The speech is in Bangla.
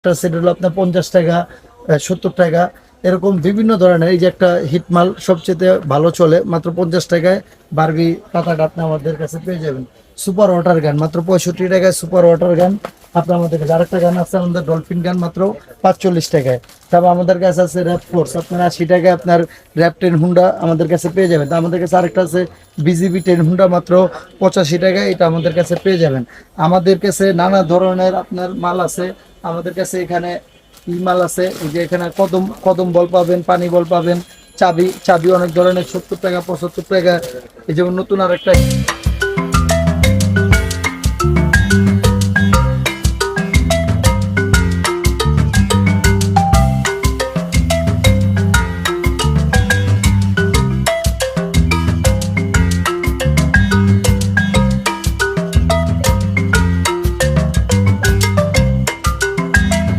একটা সেট হলো আপনার 50 টাকা, 70 টাকা, এরকম বিভিন্ন ধরনের। এই যে একটা হিটমাল সবচেয়ে ভালো চলে, মাত্র 50 টাকায় বারবি পাতাটা আপনি আমাদের কাছে পেয়ে যাবেন। সুপার ওয়াটার গান মাত্র 65 টাকায়, সুপার ওয়াটার গান আপনার আমাদের কাছে। আরেকটা গান আছে আমাদের ডলফিন গান, মাত্র 45 টাকায়। তারপর আমাদের কাছে আছে র্যাপ ফোর্স, আপনার 80 টাকায় আপনার র্যাপ 10 হুন্ডা আমাদের কাছে পেয়ে যাবেন। তো আমাদের কাছে আরেকটা আছে বিজিবি 10 হুন্ডা, মাত্র 85 টাকায়, এটা আমাদের কাছে পেয়ে যাবেন। আমাদের কাছে নানা ধরনের আপনার মাল আছে। আমাদের কাছে এখানে মাল আছে, এই যে এখানে কদম কদম বল পাবেন, পানি বল পাবেন, চাবি চাবি অনেক ধরনের, 70 টাকা, 75 টাকা। এই যেমন নতুন আর একটা